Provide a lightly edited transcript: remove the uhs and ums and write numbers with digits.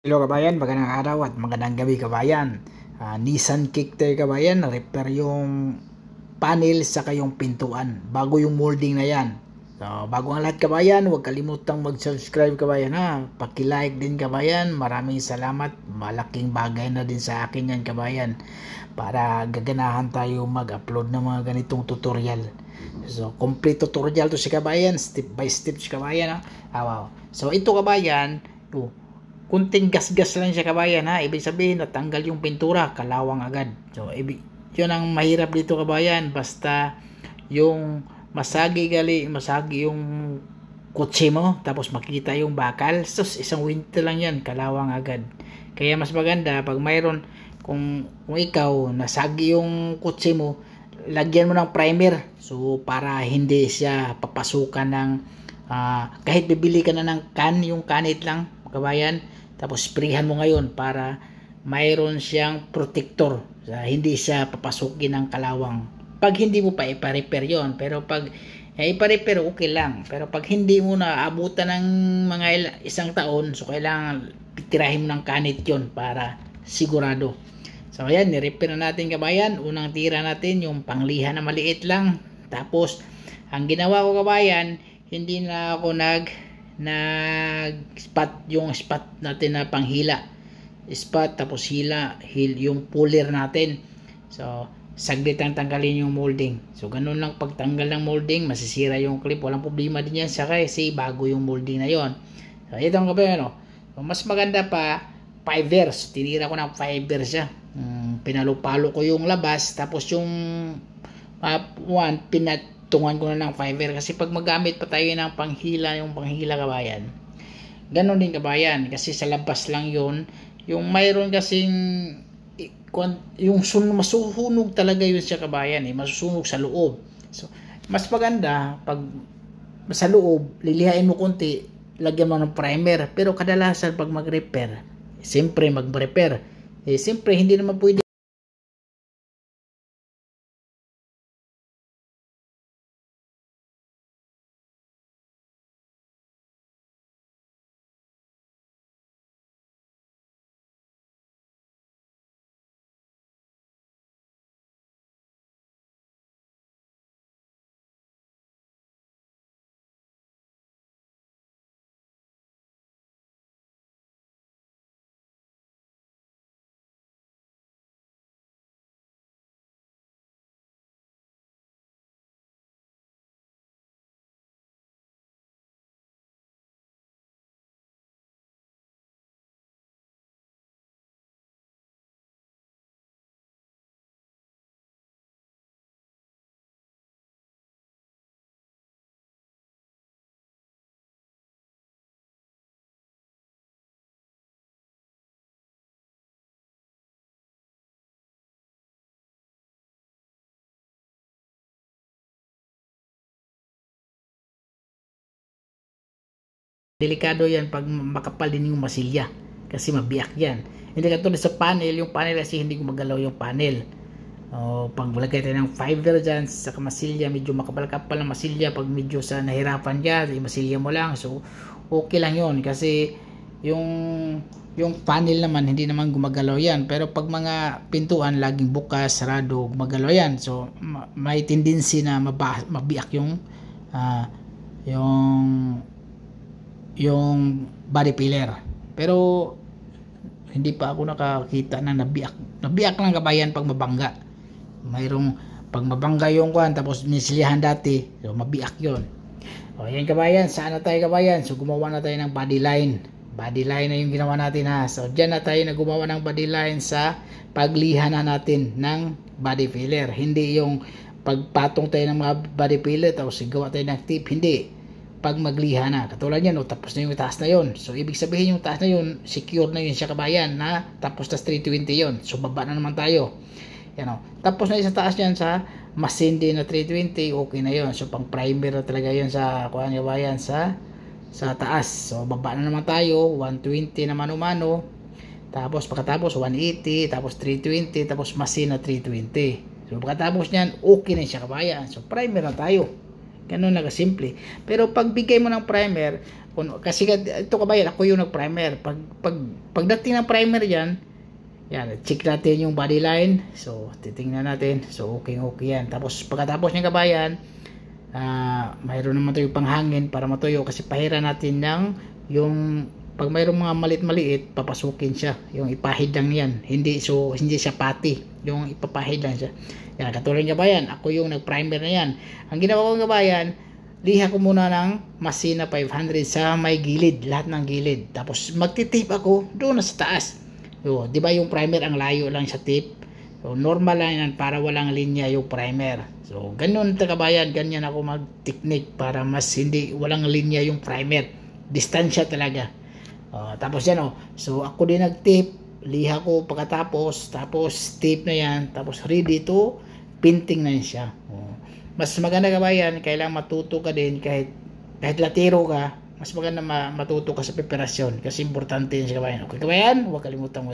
Hello kabayan, magandang araw at magandang gabi kabayan. Nissan Kick-Tail kabayan, repair yung panel saka yung pintuan. Bago yung molding na yan. So, bago ang lahat kabayan, huwag kalimutang mag-subscribe kabayan ha. Paki-like din kabayan. Maraming salamat. Malaking bagay na din sa akin yan kabayan. Para gaganahan tayo mag-upload ng mga ganitong tutorial. So, complete tutorial to si kabayan. Step by step si kabayan ha. Wow. So, ito kabayan, kunting gas-gas lang siya kabayan ha. Ibig sabihin natanggal yung pintura, kalawang agad. So yun ang mahirap dito kabayan. Basta yung masagi yung kotse mo, tapos makita yung bakal, so isang winter lang yan, kalawang agad. Kaya mas maganda pag mayroon, kung ikaw nasagi yung kotse mo, lagyan mo ng primer. So para hindi siya papasukan ng kahit bibili ka na ng yung kanit lang kabayan, tapos sprayhan mo ngayon para mayroon siyang protector, hindi siya papasukin ng kalawang. Pag hindi mo pa ipa-repair yon, pero pag ipa-repair okay lang, pero pag hindi mo na abutan ng mga isang taon, so kailangan tirahin mo ng kanit yon para sigurado. So ayan, ni-repair na natin kabayan. Unang tira natin yung panglihan na maliit lang, tapos ang ginawa ko kabayan, hindi na ako spot yung spot natin na panghila, spot tapos yung puller natin. So saglit lang tanggalin yung molding. So ganun lang, pagtanggal ng molding masisira yung clip, walang problema din yan saka kasi bago yung molding na yon. So ito ang kabayan, so, mas maganda pa fibers, tinira ko ng fibers siya. Pinalo-palo ko yung labas, tapos yung tungan ko na ng fiber, kasi pag magamit pa tayo ng panghila, yung panghila kabayan, ganon din kabayan, kasi sa labas lang yun, yung mayroon kasing yung masusunog talaga yun siya kabayan, masusunog sa loob. So mas maganda pag sa loob lilihain mo konti, lagyan mo ng primer. Pero kadalasan pag mag-repair, siyempre mag-repair, siyempre hindi naman pwede delikado yan pag makapal din yung masilya, kasi mabiyak yan. Hindi katulad sa panel, yung panel kasi hindi gumagalaw yung panel. Pag lagay tayo ng fiber dyan sa masilya, medyo makapal-kapal ng masilya, pag medyo sa nahirapan dyan, masilya mo lang, so okay lang yun, kasi yung panel naman hindi naman gumagalaw yan. Pero pag mga pintuan laging bukas, sarado, gumagalaw yan, so may tendency na mabiyak yung body filler. Pero hindi pa ako nakakita na nabiyak lang kabayan pag mabangga. Mayroong pag mabangga yung kwan, tapos nisilihan dati, so mabiyak yon. Yan kabayan, saan na tayo kabayan? So gumawa na tayo ng body line na yung ginawa natin ha. So dyan na tayo na gumawa ng body line sa paglihan na natin ng body filler. Hindi yung pagpatong tayo ng mga body filler tapos gawa tayo ng tip, hindi. Pag magliha na, katulad yan, tapos na yung taas na yon. So ibig sabihin yung taas na yun, secure na yun siya kabayan, na tapos na 320 yon. So baba na naman tayo, tapos na sa taas yan sa machine din na 320, okay na yon. So pang primer na talaga yun sa kuha kabayan, sa taas. So baba na naman tayo, 120 naman umano, tapos pagkatapos 180, tapos 320, tapos machine na 320. So pagkatapos nyan, okay na siya kabayan. So primer na tayo. Ganun na kasimple. Pero pag bigay mo ng primer, Kasi ito kabayan, ako yung nag-primer. Pagdating ng primer yan, check natin yung body line. So, titingnan natin. So, okay yan. Tapos, pagkatapos ng kabayan, mayroon naman tayong panghangin para matuyo kasi pahira natin yung pag mayroong mga maliit papasukin siya, yung ipahid lang yan, hindi siya pati, yung ipapahid lang siya. Yan, katulad ng kabayan, ako yung nag-primer na yan. Ang ginawa ko kabayan, liha ko muna ng Masina 500 sa may gilid, lahat ng gilid, tapos magtitape ako doon sa taas. So, di ba yung primer ang layo lang sa tape? So, normal lang yan para walang linya yung primer. So, ganun kabayan, ganyan ako mag-technique para mas hindi walang linya yung primer. Distansya talaga. Tapos yan so ako din nag-tape, liha ko pagkatapos, tapos tape na yan, tapos ready to painting na siya. Mas maganda kabayan, kailangan matuto ka din kahit latero ka, mas maganda matuto ka sa preparasyon kasi importante yan siya kabayan. Okay kabayan, huwag kalimutan mo